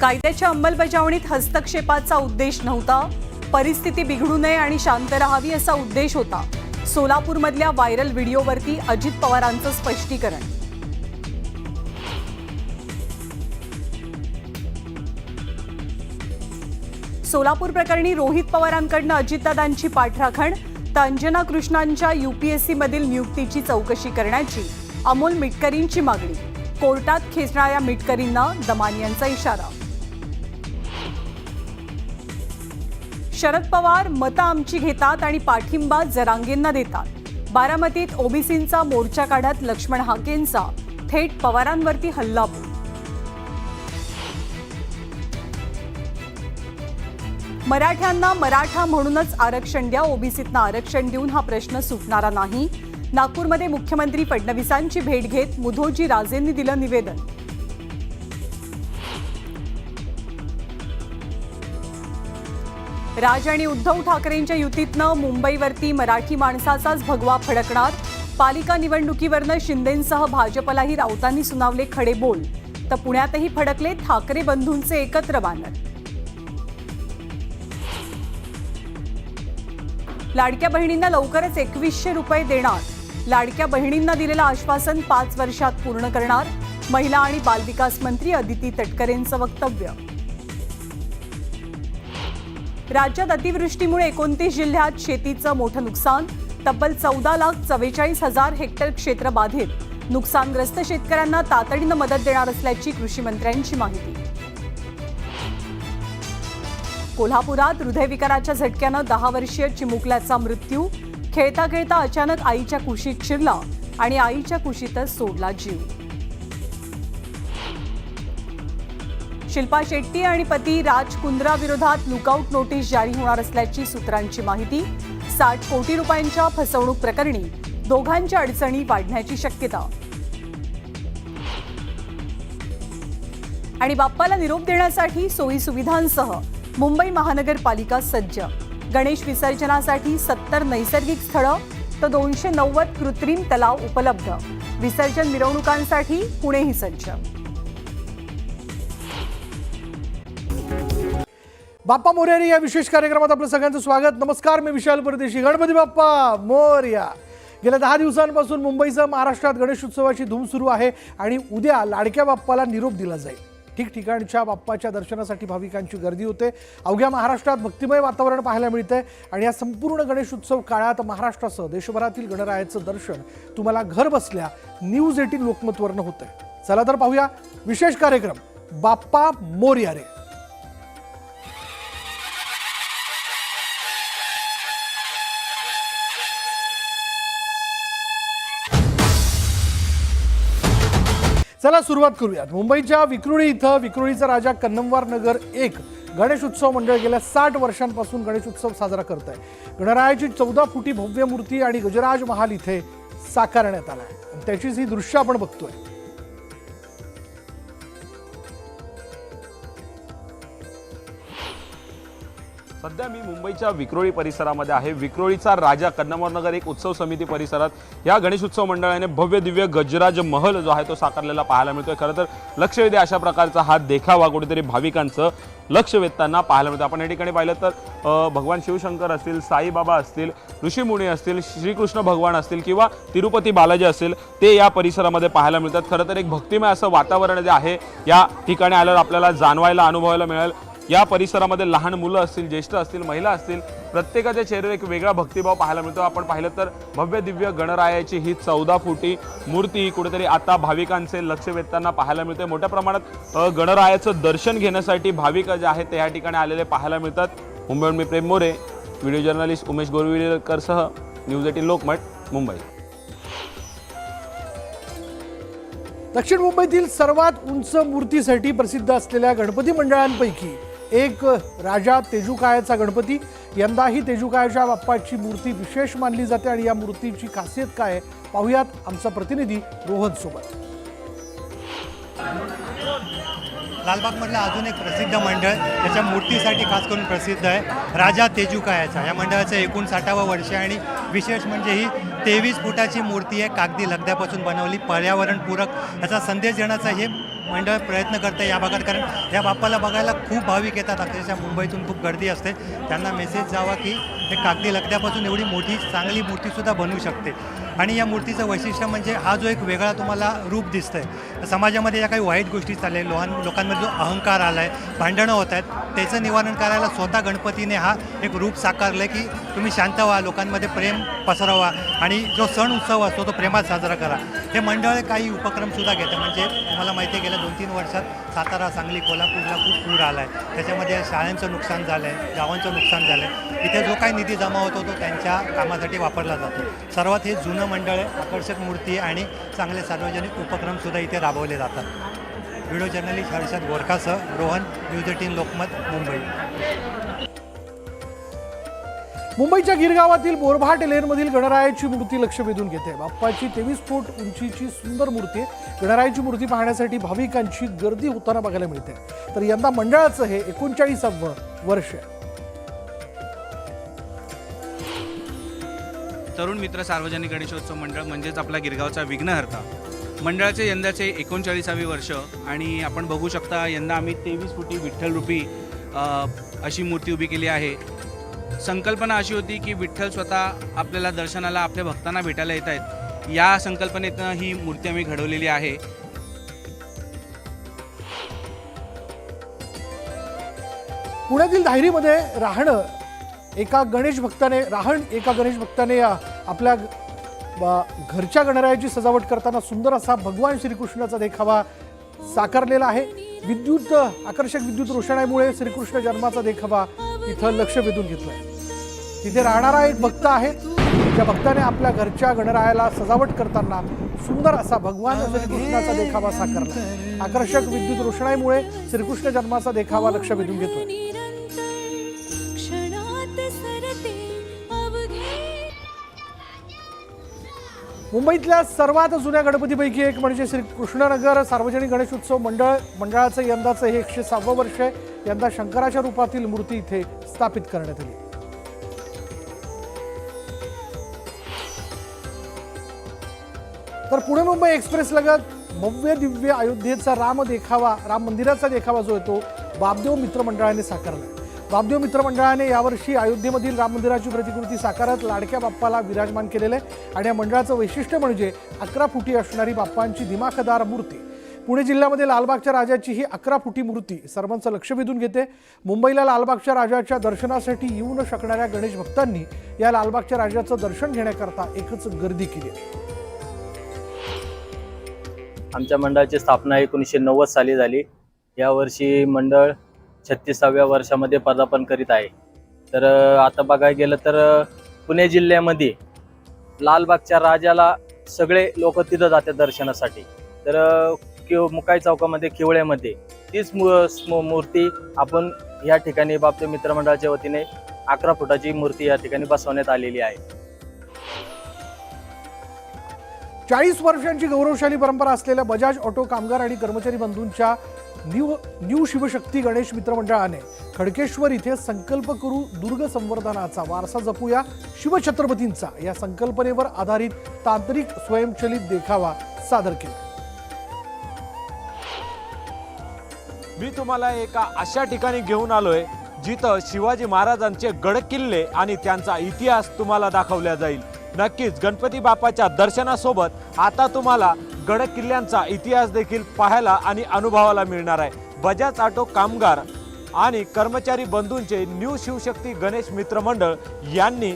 कायद्याच्या अंमलबजावणीत हस्तक्षेपाचा उद्देश नव्हता, परिस्थिती बिघडू नये आणि शांत राहावी असा उद्देश होता. सोलापूरमधल्या व्हायरल व्हिडिओवरती अजित पवारांचं स्पष्टीकरण. सोलापूर प्रकरणी रोहित पवारांकडून अजितदादांची पाठराखण, तर अंजना कृष्णांच्या UPSC मधील नियुक्तीची चौकशी करण्याची अमोल मिटकरींची मागणी. कोर्टात खेचणाऱ्या मिटकरींना दमानियांचा इशारा. शरद पवार मतं आमची घेतात आणि पाठिंबा जरांगेंना देतात. बारामतीत ओबीसींचा मोर्चा काढत लक्ष्मण हाकेंचा थेट पवारांवरती हल्लाबोल. मराठ्यांना मराठा म्हणूनच आरक्षण द्या, ओबीसीतना आरक्षण देऊन हा प्रश्न सुटणारा नाही. नागपूरमध्ये मुख्यमंत्री फडणवीसांची भेट घेत मुधोजी राजेंनी दिलं निवेदन. राज आणि उद्धव ठाकरेंच्या युतीतनं मुंबईवरती मराठी माणसाचाच भगवा फडकणार. पालिका निवडणुकीवरनं शिंदेंसह भाजपलाही राऊतांनी सुनावले खडे बोल, तर पुण्यातही फडकले ठाकरे बंधूंचे एकत्र बॅनर. लाडक्या बहिणींना लवकरच 2100 रुपये देणार. लाडक्या बहिणींना दिलेलं आश्वासन 5 वर्षात पूर्ण करणार. महिला आणि बालविकास मंत्री अदिती तटकरेंचं वक्तव्य. राज्यात अतिवृष्टीमुळे 29 जिल्ह्यात शेतीचं मोठं नुकसान. तब्बल 14,44,000 हेक्टर क्षेत्र बाधित. नुकसानग्रस्त शेतकऱ्यांना तातडीनं मदत देणार असल्याची कृषी मंत्र्यांची माहिती. कोल्हापुरात हृदयविकाराच्या झटक्यानं 10 वर्षीय चिमुकल्याचा मृत्यू. खेळता खेळता अचानक आईच्या कुशीत शिरला आणि आईच्या कुशीतच सोडला जीव. शिल्पा शेट्टी आणि पती राज कुंद्रा विरोधात लुकआउट नोटीस जारी होणार असल्याची सूत्रांची माहिती. 60 कोटी रुपयांच्या फसवणूक प्रकरणी दोघांच्या अडचणी वाढण्याची शक्यता. आणि बाप्पाला निरोप देण्यासाठी सोयी सुविधांसह मुंबई महानगरपालिका सज्ज. गणेश विसर्जनासाठी 70 नैसर्गिक स्थळं तर 290 कृत्रिम तलाव उपलब्ध. विसर्जन मिरवणुकांसाठी पुणेही सज्ज. बाप्पा मोरया या विशेष कार्यक्रमात आपलं सगळ्यांचं स्वागत. नमस्कार, मी विशाल परदेशी. गणपती बाप्पा मोरया. गेल्या 10 दिवसांपासून मुंबईसह महाराष्ट्रात गणेशोत्सवाची धूम सुरू आहे आणि उद्या लाडक्या बाप्पाला निरोप दिला जाईल. ठिकठिकाणच्या बाप्पाच्या दर्शनासाठी भाविकांची गर्दी होते. अवघ्या महाराष्ट्रात भक्तिमय वातावरण पाहायला मिळतंय आणि या संपूर्ण गणेशोत्सव काळात महाराष्ट्रासह देशभरातील गणरायाचं दर्शन तुम्हाला घर बसल्या न्यूज 18 लोकमतवरनं होतंय. चला तर पाहूया विशेष कार्यक्रम बाप्पा मोरया रे. चला सुरुवात करूयात. मुंबईच्या विक्रोळी इथं विक्रोळीचा राजा कन्नमवार नगर 1 गणेश उत्सव मंडळ गेल्या 60 वर्षांपासून गणेश उत्सव साजरा करत आहे. गणरायाची 14 फुटी भव्य मूर्ती आणि गजराज महाल इथे साकारण्यात आला आहे. त्याचीच ही दृश्य आपण बघतोय. सध्या मी मुंबईच्या विक्रोळी परिसरामध्ये आहे. विक्रोळीचा राजा कन्नमवार नगर 1 उत्सव समिती परिसरात या गणेश उत्सव मंडळाने भव्य दिव्य गजराज महल जो आहे तो साकारलेला पाहायला मिळतोय. खरं तर लक्ष वेधे अशा प्रकारचा हा देखावा कुठेतरी भाविकांचं लक्ष वेधताना पाहायला मिळतं. आपण या ठिकाणी पाहिलं तर भगवान शिवशंकर असतील, साईबाबा असतील, ऋषीमुनी असतील, श्रीकृष्ण भगवान असतील किंवा तिरुपती बालाजी असतील, ते या परिसरामध्ये पाहायला मिळतात. खरं तर एक भक्तिमय असं वातावरण जे आहे या ठिकाणी आल्यावर आपल्याला जाणवायला अनुभवायला मिळेल. या परिसरामध्ये लहान मुलं असतील, ज्येष्ठ असतील, महिला असतील, प्रत्येकाच्या चेहऱ्यावर एक वेगळा भक्तिभाव पाहायला मिळतो. आपण पाहिलं तर भव्य दिव्य गणरायाची ही 14 फुटी मूर्ती कुठेतरी आता भाविकांचे लक्ष वेधताना पाहायला मिळते. मोठ्या प्रमाणात गणरायाचं दर्शन घेण्यासाठी भाविक जे आहेत ते या ठिकाणी आलेले पाहायला मिळतात. मुंबईहून मी प्रेम मोरे, व्हिडिओ जर्नलिस्ट उमेश गोरविलकरसह न्यूज 18 लोकमत, मुंबई. दक्षिण मुंबईतील सर्वात उंच मूर्तीसाठी प्रसिद्ध असलेल्या गणपती मंडळांपैकी एक राजा तेजुकायाचा गणपती. यंदाही तेजुकायाच्या बाप्पाची मूर्ती विशेष मानली जाते आणि या मूर्तीची खासियत काय पाहूयात आमचा प्रतिनिधी रोहन सोबत. लालबागमधलं अजून एक प्रसिद्ध मंडळ त्याच्या मूर्तीसाठी खास करून प्रसिद्ध आहे, राजा तेजुकायाचा. या मंडळाचं 59वं वर्ष आणि विशेष म्हणजे ही 23 फुटाची मूर्ती आहे. कागदी लगद्यापासून बनवली, पर्यावरणपूरक याचा संदेश देण्याचं हे मंडळ प्रयत्न करतं या भागात, कारण या बाप्पाला बघायला खूप भाविक येतात. अक्षरशः मुंबईतून खूप गर्दी असते. त्यांना मेसेज जावा की हे कागदी लगद्यापासून एवढी मोठी चांगली मूर्तीसुद्धा बनवू शकते. आणि या मूर्तीचं वैशिष्ट्य म्हणजे हा जो एक वेगळा तुम्हाला रूप दिसतं आहे, समाजामध्ये ज्या काही वाईट गोष्टी चालल्या आहे, लोकांमध्ये जो अहंकार आला आहे, भांडणं होत आहेत, त्याचं निवारण करायला स्वतः गणपतीने हा एक रूप साकारलं आहे की तुम्ही शांत व्हा, लोकांमध्ये प्रेम पसरवा आणि जो सण उत्सव असतो तो प्रेमात साजरा करा. हे मंडळ काही उपक्रमसुद्धा घेतं. म्हणजे तुम्हाला माहिती आहे गेल्या 2-3 वर्षात सातारा, सांगली, कोल्हापूरला खूप पूर आला आहे. त्याच्यामध्ये शाळांचं नुकसान झालं आहे, गावांचं नुकसान झालं आहे. इथे जो काही निधी जमा होतो तो त्यांच्या कामासाठी वापरला जातो. सर्वात हे जुनं मंडळ आहे. आकर्षक मूर्ती आणि चांगले सार्वजनिक उपक्रमसुद्धा इथे राबवले जातात. व्हिडिओ जर्नलिस्ट हर्षद गोरखासह रोहन, न्यूज 18 लोकमत, मुंबई. मुंबईच्या गिरगावातील बोरभाट लेनमधील गणरायाची मूर्ती लक्ष वेधून घेते. बाप्पाची 23 फूट उंचीची सुंदर मूर्ती. गणरायाची मूर्ती पाहण्यासाठी भाविकांची गर्दी होताना बघायला मिळते. तर यंदा मंडळाचं हे 39वे वर्ष आहे. तरुण मित्र सार्वजनिक गणेशोत्सव मंडळ म्हणजेच आपला गिरगावचा विघ्नहर्ता मंडळाचे यंदाचे 39वे वर्ष. आणि आपण बघू शकता यंदा आम्ही 23 फुटी विठ्ठलरूपी अशी मूर्ती उभी केली आहे. संकल्पना अशी होती की विठ्ठल स्वतः आपल्याला दर्शनाला आपल्या भक्तांना भेटायला येत आहेत. या संकल्पनेतनं ही मूर्ती आम्ही घडवलेली आहे. पुण्यातील धायरीमध्ये एका गणेश भक्ताने आपल्या घरच्या गणरायाची सजावट करताना सुंदर असा भगवान श्रीकृष्णाचा देखावा साकारलेला आहे. आकर्षक विद्युत रोषणाईमुळे श्रीकृष्ण जन्माचा देखावा इथं लक्ष वेधून घेतलाय. तिथे राहणारा एक भक्त आहे, ज्या भक्ताने आपल्या घरच्या गणरायाला सजावट करताना सुंदर असा भगवान श्रीकृष्णाचा देखावा साकारला. आकर्षक विद्युत रोषणाईमुळे श्रीकृष्ण जन्माचा देखावा लक्ष वेधून घेतोय. मुंबईतल्या सर्वात जुन्या गणपतीपैकी एक म्हणजे श्री कृष्णनगर सार्वजनिक गणेशोत्सव मंडळाचं यंदाचं हे 106वं वर्ष आहे. यंदा शंकराच्या रूपातील मूर्ती इथे स्थापित करण्यात आली. तर पुणे मुंबई एक्सप्रेस लगत भव्य दिव्य अयोध्येचा राम मंदिराचा देखावा जो आहे तो बापदेव मित्र मंडळाने साकारला. बापदेव मित्र मंडळाने यावर्षी अयोध्येमधील राम मंदिराची प्रतिकृती साकारत लाडक्या बाप्पाला विराजमान केलेलं आहे. आणि या मंडळाचं वैशिष्ट्य म्हणजे 11 फुटी असणारी बाप्पांची दिमाखदार मूर्ती. पुणे जिल्ह्यामध्ये लालबागच्या राजाची ही 11 फुटी मूर्ती सर्वांचं लक्ष वेधून घेते. मुंबईला लालबागच्या राजाच्या दर्शनासाठी येऊ न शकणाऱ्या गणेश भक्तांनी या लालबागच्या राजाचं दर्शन घेण्याकरता एकच गर्दी केली. आमच्या मंडळाची स्थापना 1990 साली झाली. यावर्षी मंडळ 36व्या वर्षामध्ये पदार्पण करीत आहे. तर आता बघायला गेलं तर पुणे जिल्ह्यामध्ये लालबागच्या राजाला सगळे लोक तिथं जातात दर्शनासाठी. तर मुकाई चौकामध्ये किवळ्यामध्ये तीच मूर्ती आपण या ठिकाणी बापदेव मित्रमंडळाच्या वतीने 11 फुटाची मूर्ती या ठिकाणी बसवण्यात आलेली आहे. 40 वर्षांची गौरवशाली परंपरा असलेल्या बजाज ऑटो कामगार आणि कर्मचारी बंधूंच्या न्यू शिवशक्ती गणेश मित्र मंडळाने खडकेश्वर इथे संकल्प करू दुर्ग संवर्धनाचा वारसा जपूया शिवछत्रपतींचा या संकल्पनेवर आधारित तांत्रिक स्वयंचलित देखावा सादर केला. मी तुम्हाला एका अशा ठिकाणी घेऊन आलोय जिथं शिवाजी महाराजांचे गड किल्ले आणि त्यांचा इतिहास तुम्हाला दाखवला जाईल. नक्कीच गणपती बाप्पाच्या दर्शनासोबत आता तुम्हाला गड किल्ल्यांचा इतिहास देखील पाहायला आणि अनुभवायला मिळणार आहे. बजाज ऑटो कामगार आणि कर्मचारी बंधूंचे न्यू शिवशक्ती गणेश मित्र मंडळ यांनी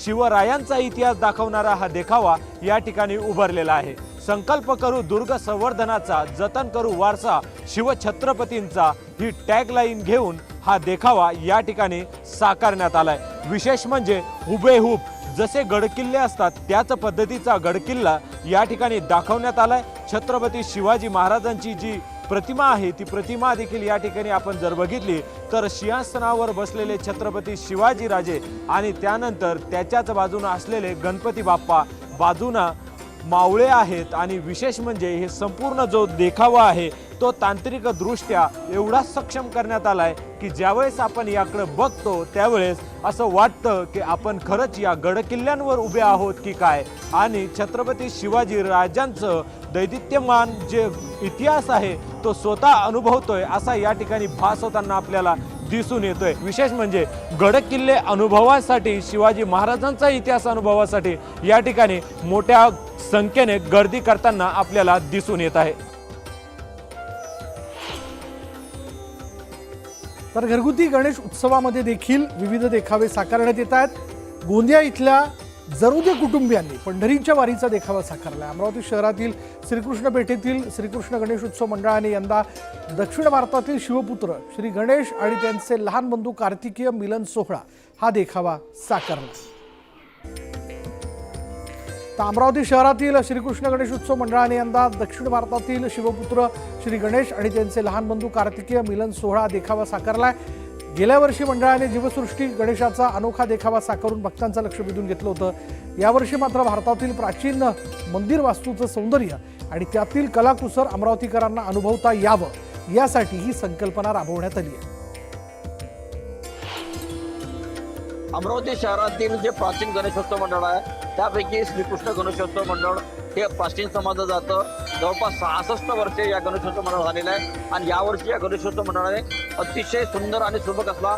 शिवरायांचा इतिहास दाखवणारा हा देखावा या ठिकाणी उभारलेला आहे. संकल्प करू दुर्ग संवर्धनाचा, जतन करू वारसा शिवछत्रपतींचा ही टॅगलाईन घेऊन हा देखावा या ठिकाणी साकारण्यात आलाय. विशेष म्हणजे हुबेहूब जसे गडकिल्ले असतात त्याच पद्धतीचा गडकिल्ला या ठिकाणी दाखवण्यात आलाय. छत्रपती शिवाजी महाराजांची जी प्रतिमा आहे ती प्रतिमा देखील या ठिकाणी आपण जर बघितली तर सिंहासनावर बसलेले छत्रपती शिवाजी राजे आणि त्यानंतर त्याच्याच बाजूने असलेले गणपती बाप्पा बाजूना मावळे आहेत. आणि विशेष म्हणजे हे संपूर्ण जो देखावा आहे तो तांत्रिकदृष्ट्या एवढा सक्षम करण्यात आलाय की ज्यावेळेस आपण याकडे बघतो त्यावेळेस असं वाटतं की आपण खरंच या गडकिल्ल्यांवर उभे आहोत की काय, आणि छत्रपती शिवाजी राजांचं दैदित्यमान जे इतिहास आहे तो स्वतः अनुभवतोय असा या ठिकाणी भास होताना आपल्याला दिसून येतोय। विशेष म्हणजे गडकिल्ले अनुभवासाठी, शिवाजी महाराजांचा इतिहास अनुभवासाठी या ठिकाणी मोठ्या संख्येने गर्दी करताना आपल्याला दिसून येत आहे। तर घरगुती गणेश उत्सवामध्ये देखील विविध देखावे साकारण्यात येत आहेत। गोंदिया इथल्या जरुदे कुटुंबियांनी पंढरीच्या वारीचा देखावा साकारला। अमरावती शहरातील श्रीकृष्ण पेठेतील श्रीकृष्ण गणेश उत्सव मंडळाने यंदा दक्षिण भारतातील शिवपुत्र श्री गणेश आणि त्यांचे लहान बंधू कार्तिकेय मिलन सोहळा हा देखावा साकारला। तर अमरावती शहरातील श्रीकृष्ण गणेश उत्सव मंडळाने यंदा दक्षिण भारतातील शिवपुत्र श्री गणेश आणि त्यांचे लहान बंधू कार्तिकेय मिलन सोहळा देखावा साकारलाय। गेल्या वर्षी मंडळाने जीवसृष्टी गणेशाचा अनोखा देखावा साकारून भक्तांचं लक्ष वेधून घेतलं होतं। यावर्षी मात्र भारतातील प्राचीन मंदिर वास्तूचं सौंदर्य आणि त्यातील कलाकुसर अमरावतीकरांना अनुभवता यावं यासाठी ही संकल्पना राबवण्यात आली आहे। अमरावती शहरातील जे प्राचीन गणेशोत्सव मंडळ आहे त्यापैकी श्रीकृष्ण गणेशोत्सव मंडळ हे प्राचीन समजलं जातं। जवळपास 66 वर्षे या गणेशोत्सव मंडळ झालेलं आहे आणि यावर्षी या गणेशोत्सव मंडळाने अतिशय सुंदर आणि सुबक असला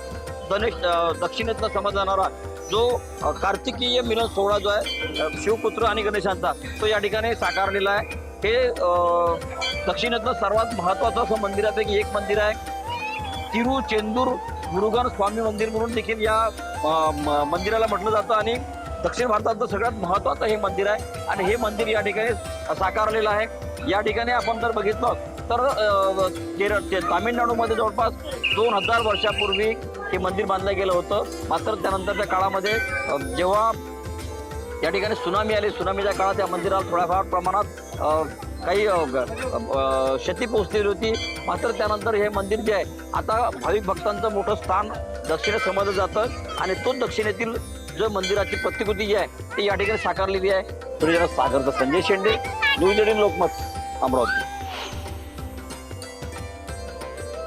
दक्षिणेतला समजला जाणारा जो कार्तिकीय मिलन सोहळा जो आहे शिवपुत्र आणि गणेशांचा तो या ठिकाणी साकारलेला आहे। हे दक्षिणेतलं सर्वात महत्त्वाचं असं मंदिरापैकी एक मंदिर आहे। तिरुचेंदूर मुरुगन स्वामी मंदिर म्हणून देखील या मंदिराला म्हटलं जातं आणि दक्षिण भारताचं सगळ्यात महत्त्वाचं हे मंदिर आहे आणि हे मंदिर या ठिकाणी साकारलेलं आहे। या ठिकाणी आपण जर बघितलं तर तामिळनाडूमध्ये जवळपास 2000 वर्षापूर्वी हे मंदिर बांधलं गेलं होतं। मात्र त्यानंतरच्या काळामध्ये जेव्हा या ठिकाणी सुनामी आली, सुनामीच्या काळात या मंदिराला थोड्याफार प्रमाणात काही क्षती पोहोचलेली होती। मात्र त्यानंतर हे मंदिर जे आहे आता भाविक भक्तांचं मोठं स्थान दक्षिणेत समजलं जातं आणि तो दक्षिणेतील जो मंदिराची प्रतिकृती जी आहे ती या ठिकाणी साकारलेली आहे। सूर्यजन सागरचा संजय शेंडे, न्यूज 18 लोकमत, अमरावती।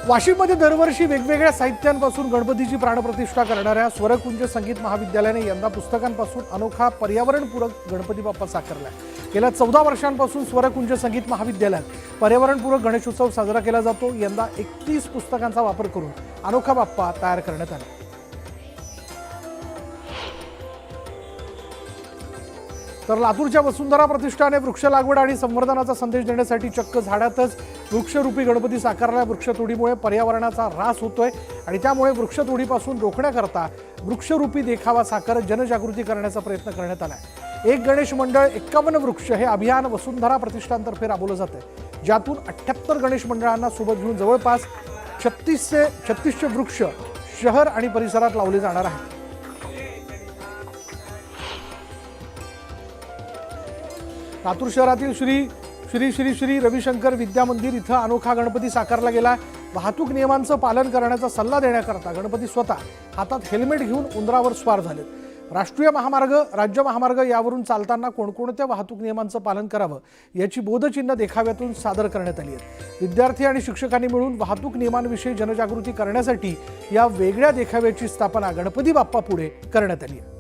वाशिममध्ये दरवर्षी वेगवेगळ्या साहित्यांपासून गणपतीची प्राणप्रतिष्ठा करणाऱ्या स्वरकुंज संगीत महाविद्यालयाने यंदा पुस्तकांपासून अनोखा पर्यावरणपूरक गणपती बाप्पा साकारला। गेल्या 14 वर्षांपासून स्वरकुंज संगीत महाविद्यालयात पर्यावरणपूरक गणेशोत्सव साजरा केला जातो। यंदा 31 पुस्तकांचा वापर करून अनोखा बाप्पा तयार करण्यात आला। तर लातूरच्या वसुंधरा प्रतिष्ठाने वृक्ष लागवड आणि संवर्धनाचा संदेश देण्यासाठी चक्क झाडातच वृक्षरूपी गणपती साकारला। वृक्षतोडीमुळे पर्यावरणाचा ऱ्हास होतोय आणि त्यामुळे वृक्षतोडीपासून रोखण्याकरता वृक्षरूपी देखावा साकारत जनजागृती करण्याचा प्रयत्न करण्यात आलाय। एक गणेश मंडळ 51 वृक्ष हे अभियान वसुंधरा प्रतिष्ठानतर्फे राबवलं जातंय, ज्यातून 78 गणेश मंडळांना सोबत घेऊन जवळपास 3600 वृक्ष शहर आणि परिसरात लावले जाणार आहेत। लातूर शहरातील श्री रविशंकर विद्या मंदिर इथं अनोखा गणपती साकारला गेला। वाहतूक नियमांचं पालन करण्याचा सल्ला देण्याकरता गणपती स्वतः हातात हेल्मेट घेऊन उंदरावर स्वार झालेत। राष्ट्रीय महामार्ग, राज्य महामार्ग यावरून चालताना कोणकोणत्या वाहतूक नियमांचं पालन करावं याची बोधचिन्ह देखाव्यातून सादर करण्यात आली आहेत। विद्यार्थी आणि शिक्षकांनी मिळून वाहतूक नियमांविषयी जनजागृती करण्यासाठी या वेगळ्या देखाव्याची स्थापना गणपती बाप्पा पुढे करण्यात आली आहे।